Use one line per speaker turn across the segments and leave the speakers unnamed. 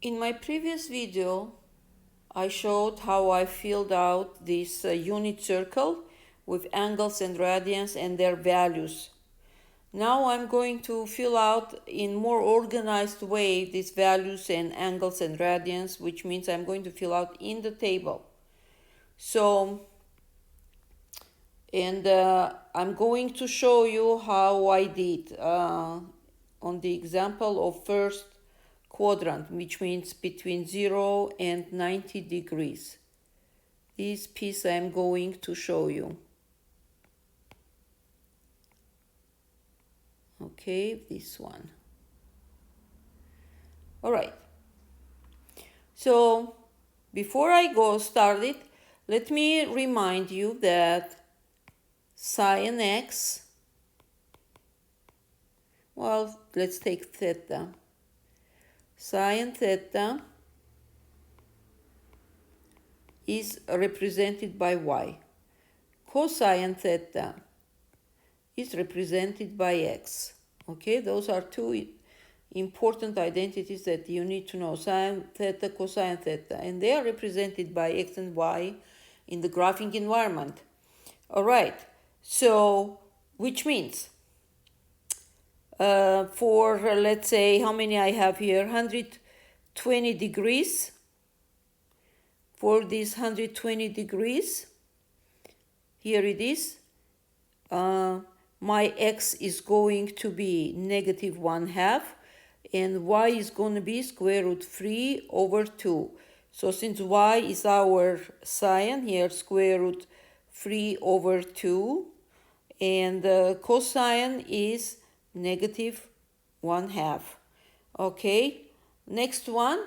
In my previous video, I showed how I filled out this unit circle with angles and radians and their values. Now I'm going to fill out in more organized way these values and angles and radians, which means I'm going to fill out in the table. So, and I'm going to show you how I did on the example of first quadrant, which means between 0 and 90 degrees. This piece I'm going to show you. Okay, this one. All right. So before I go started, let me remind you that sin x, well, let's take theta. Sin theta is represented by y. Cosine theta is represented by x. Okay, those are two important identities that you need to know: sine theta, cosine theta, and they are represented by x and y in the graphing environment. All right, so which means for let's say, how many I have here, 120 degrees. For this 120 degrees, here it is, my x is going to be negative 1/2 and y is going to be square root 3 over 2. So since y is our sine, here square root 3 over 2, and cosine is negative 1/2. Okay, next one.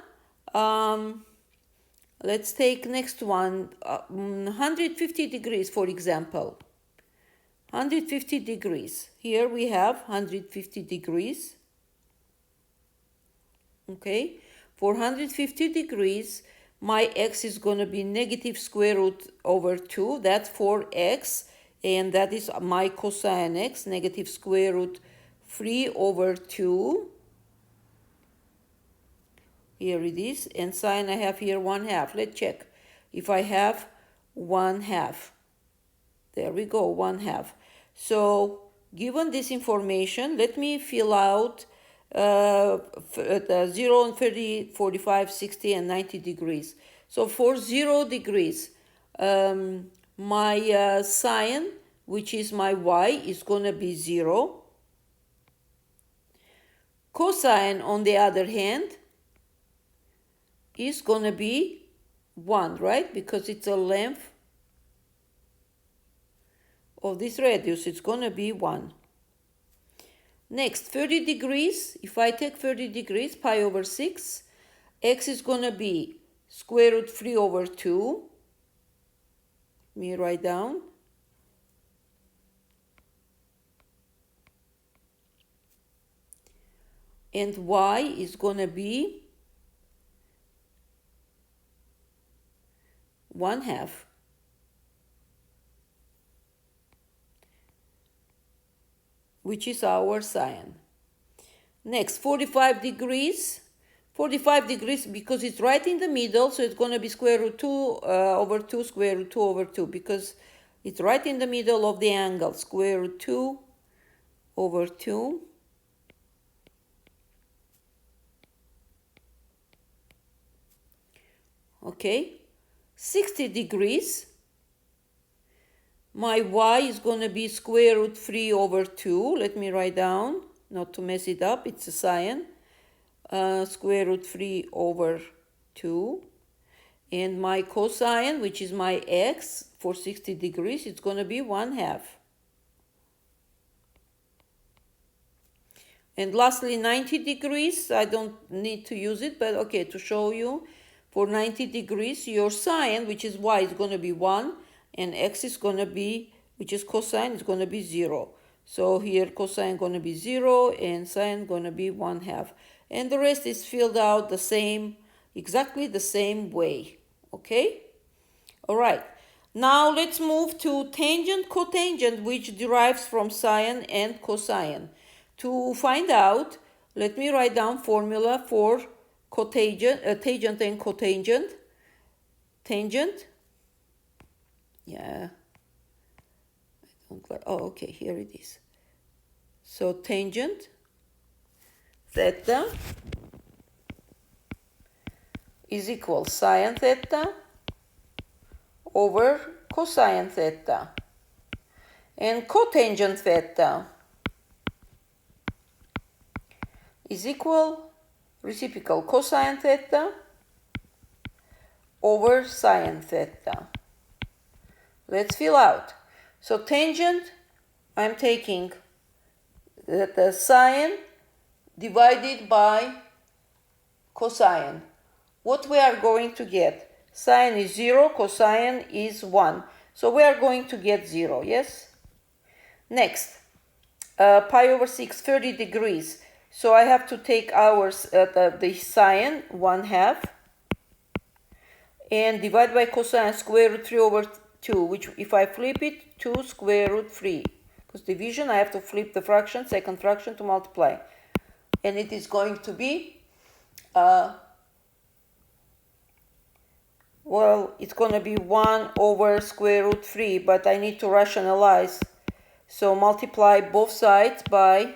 Let's take next one, 150 degrees, for example. 150 degrees. Here we have 150 degrees. Okay, for 150 degrees, my x is going to be negative square root over 2. That's for x, and that is my cosine x, negative square root 3 over 2. Here it is, and sine I have here 1/2. Let's check if I have 1/2. There we go, 1/2. So given this information, let me fill out the 0 and 30, 45, 60, and 90 degrees. So for 0 degrees, my sine, which is my y, is going to be 0. Cosine, on the other hand, is going to be 1, right? Because it's a length of this radius. It's going to be 1. Next, 30 degrees. If I take 30 degrees, pi over 6, x is going to be square root 3 over 2. Let me write down. And y is going to be 1/2. Which is our sine. Next, 45 degrees. 45 degrees, because it's right in the middle, so it's going to be square root 2 over 2, square root 2 over 2, because it's right in the middle of the angle. Square root 2 over 2. Okay. 60 degrees. My y is going to be square root 3 over 2. Let me write down, not to mess it up. It's a sine. Square root 3 over 2. And my cosine, which is my x, for 60 degrees, it's going to be 1/2. And lastly, 90 degrees. I don't need to use it, but okay, to show you, for 90 degrees, your sine, which is y, is going to be 1. And x is going to be, which is cosine, is going to be 0. So here cosine going to be 0 and sine going to be 1/2. And the rest is filled out the same, exactly the same way. Okay? All right. Now let's move to tangent, cotangent, which derives from sine and cosine. To find out, let me write down formula for cotangent, tangent and cotangent. Tangent. Yeah. I don't like. Oh, okay. Here it is. So tangent theta is equal sine theta over cosine theta. And cotangent theta is equal reciprocal cosine theta over sine theta. Let's fill out. So tangent, I'm taking the sine divided by cosine. What we are going to get? Sine is 0, cosine is 1. So we are going to get 0, yes? Next, pi over 6, 30 degrees. So I have to take the sine, 1/2, and divide by cosine, square root 3 over 2, which if I flip it, 2 square root 3. Because division, I have to flip the fraction, second fraction to multiply. And it is going to be, well, it's going to be 1 over square root 3, but I need to rationalize. So multiply both sides by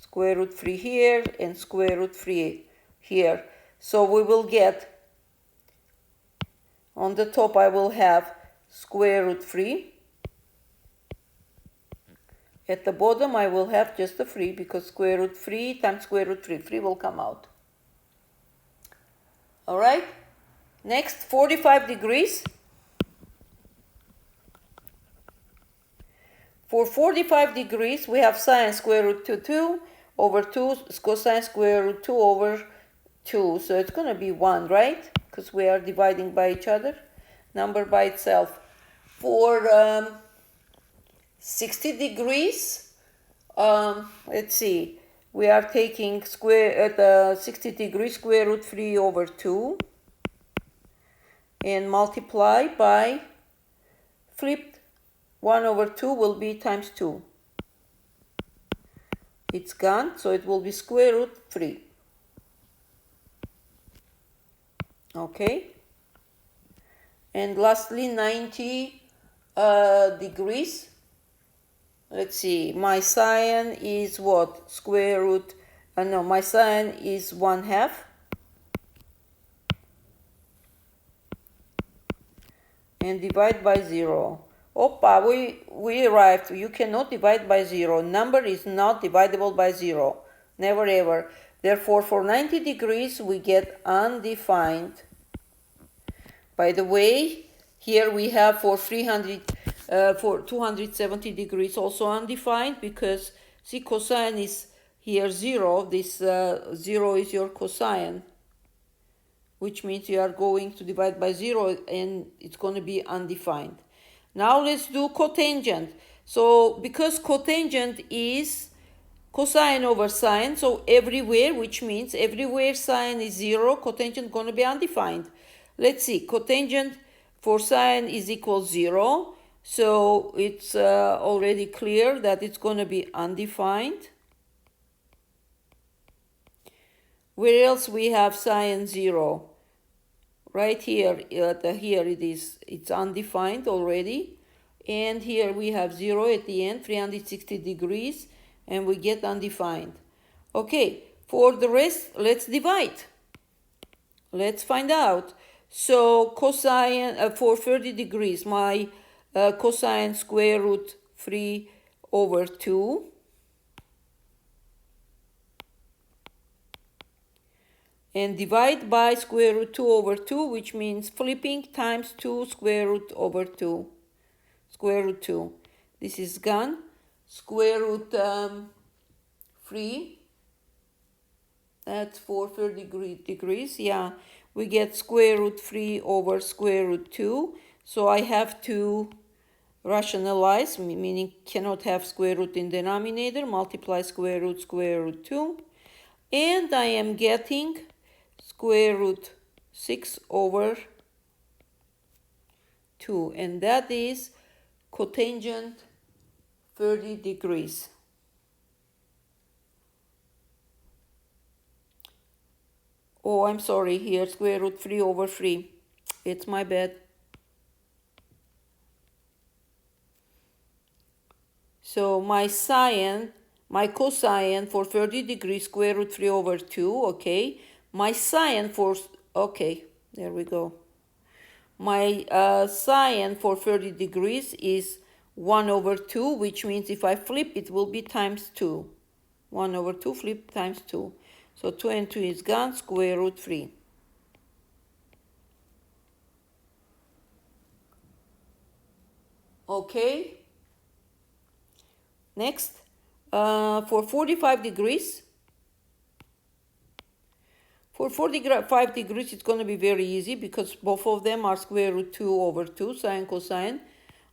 square root 3 here and square root 3 here. So we will get, on the top I will have square root 3. At the bottom I will have just the 3 because square root 3 times square root 3. 3 will come out. Alright? Next, 45 degrees. For 45 degrees, we have sine square root 2 over 2 cosine square root 2 over 2. So it's going to be 1, right? Because we are dividing by each other, number by itself. For 60 degrees, let's see, we are taking square at 60 degrees square root 3 over 2 and multiply by flipped 1 over 2 will be times 2. It's gone, so it will be square root 3. Okay. And lastly, 90 degrees. Let's see, my sine is what? Square root, no, my sine is 1/2. And divide by 0. Opa, we arrived. You cannot divide by 0. Number is not divisible by 0. Never ever. Therefore, for 90 degrees, we get undefined. By the way, here we have for 270 degrees also undefined because, see, cosine is here 0. This 0 is your cosine, which means you are going to divide by 0 and it's going to be undefined. Now let's do cotangent. So because cotangent is cosine over sine, so everywhere, which means everywhere sine is 0, cotangent going to be undefined. Let's see, cotangent for sine is equal 0. So it's already clear that it's going to be undefined. Where else we have sine 0? Right here, here it is, it's undefined already. And here we have 0 at the end, 360 degrees, and we get undefined. Okay, for the rest, let's divide. Let's find out. So cosine, for 30 degrees, my cosine square root 3 over 2. And divide by square root 2 over 2, which means flipping times 2 square root over 2. Square root 2. This is gone. Square root 3. That's for 30 degrees. Yeah, we get square root 3 over square root 2. So I have to rationalize, meaning cannot have square root in denominator. Multiply square root 2. And I am getting square root 6 over 2, and that is cotangent 30 degrees. Oh, I'm sorry, here, square root 3 over 3. It's my bad. So my cosine for 30 degrees, square root 3 over 2, okay. My sine for, okay, there we go. My sine for 30 degrees is 1 over 2, which means if I flip, it will be times 2. 1 over 2 flip times 2. So 2 and 2 is gone, square root 3. Okay. Next, for 45 degrees, for 45 degrees, it's going to be very easy because both of them are square root 2 over 2, sine cosine,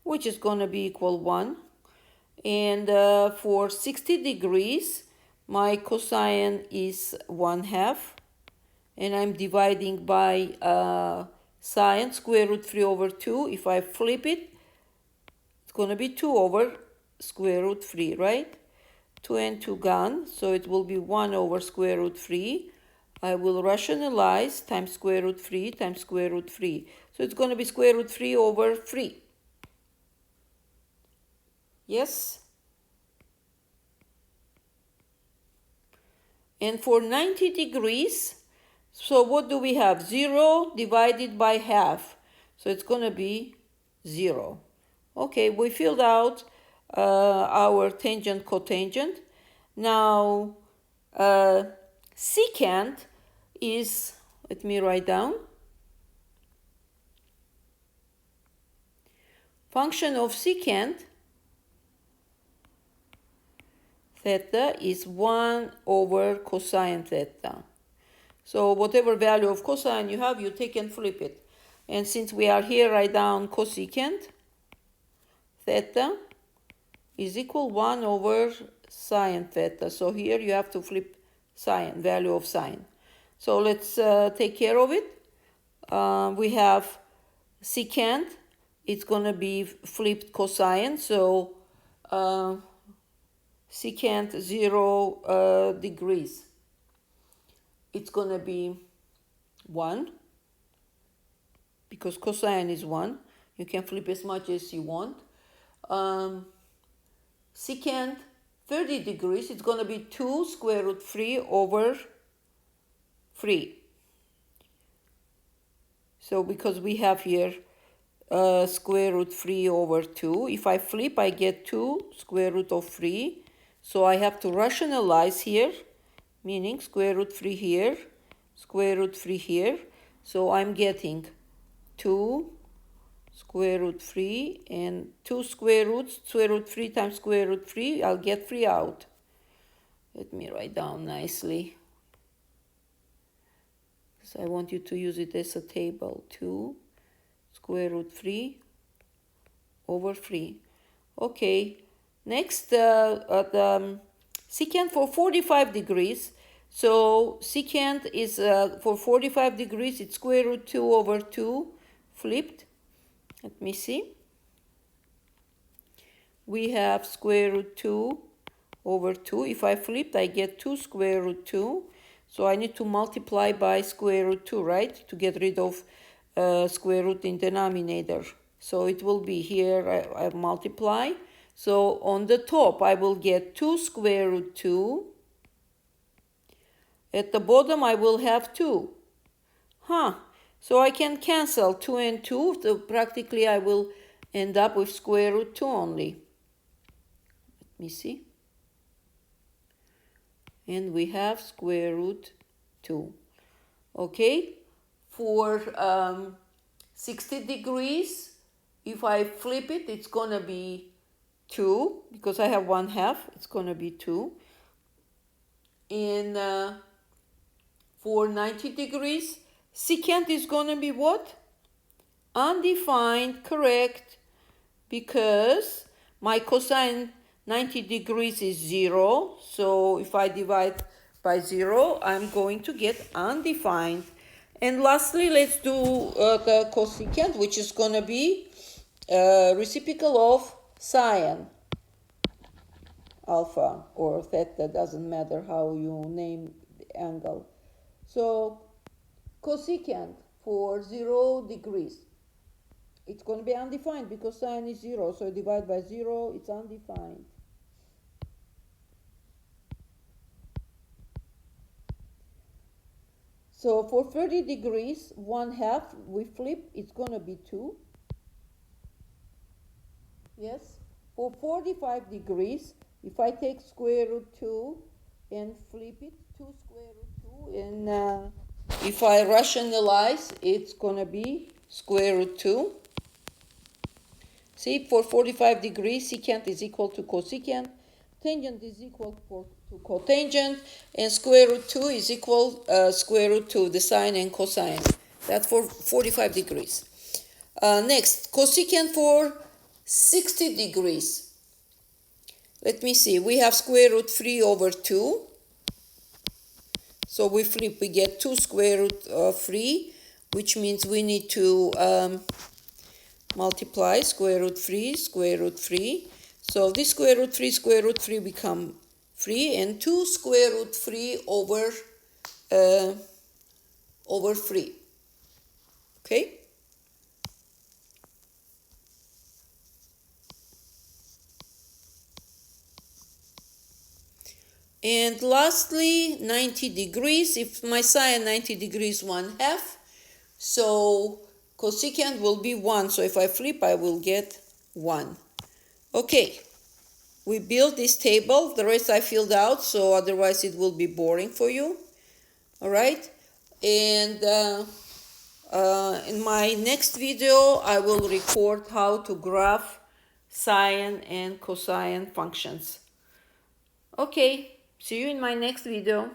which is going to be equal 1. And for 60 degrees, my cosine is 1/2. And I'm dividing by sine, square root 3 over 2. If I flip it, it's going to be 2 over square root 3, right? 2 and 2 gone, so it will be 1 over square root 3. I will rationalize times square root 3 times square root 3. So it's going to be square root 3 over 3. Yes? And for 90 degrees, so what do we have? 0 divided by half. So it's going to be 0. Okay, we filled out our tangent cotangent. Now, secant is, let me write down, function of secant theta is 1 over cosine theta. So whatever value of cosine you have, you take and flip it. And since we are here, write down cosecant theta is equal 1 over sine theta. So here you have to flip sine, value of sine. So let's take care of it. We have secant, it's going to be flipped cosine. So secant 0 degrees, it's going to be 1 because cosine is 1. You can flip as much as you want. Secant 30 degrees, it's going to be 2 square root 3 over 3. So because we have here square root 3 over 2, if I flip, I get 2 square root of 3. So I have to rationalize here, meaning square root 3 here, square root 3 here. So I'm getting 2 square root 3 and 2 square roots, square root 3 times square root 3, I'll get 3 out. Let me write down nicely, because I want you to use it as a table. 2 square root 3 over 3. Okay, next, secant for 45 degrees. So secant is for 45 degrees, it's square root 2 over 2 flipped. Let me see. We have square root 2 over 2. If I flipped, I get 2 square root 2. So I need to multiply by square root 2, right? To get rid of square root in denominator. So it will be here, I multiply. So on the top, I will get 2 square root 2. At the bottom, I will have 2. So I can cancel 2 and 2. So practically, I will end up with square root 2 only. Let me see. And we have square root 2. Okay. For 60 degrees, if I flip it, it's going to be 2. Because I have 1/2, it's going to be 2. And for 90 degrees, secant is going to be what? Undefined, correct, because my cosine 90 degrees is 0. So if I divide by 0, I'm going to get undefined. And lastly, let's do the cosecant, which is going to be reciprocal of sine alpha or theta, doesn't matter how you name the angle. So cosecant for 0 degrees. It's going to be undefined because sine is 0, so divide by 0, it's undefined. So for 30 degrees, 1/2, we flip, it's going to be 2. Yes. For 45 degrees, if I take square root 2 and flip it, 2 square root 2, and if I rationalize, it's going to be square root 2. See, for 45 degrees, secant is equal to cosecant, tangent is equal to cotangent, and square root 2 is equal square root 2, the sine and cosine. That's for 45 degrees. Next, cosecant for 60 degrees. Let me see, we have square root 3 over 2. So we flip, we get 2 square root 3, which means we need to multiply square root 3, square root 3. So this square root 3 become 3, and 2 square root 3 over 3. Okay? And lastly, 90 degrees. If my sine 90 degrees 1/2, so cosecant will be 1. So if I flip, I will get 1. Okay, we built this table. The rest I filled out, so otherwise it will be boring for you. All right, and in my next video, I will record how to graph sine and cosine functions. Okay, see you in my next video.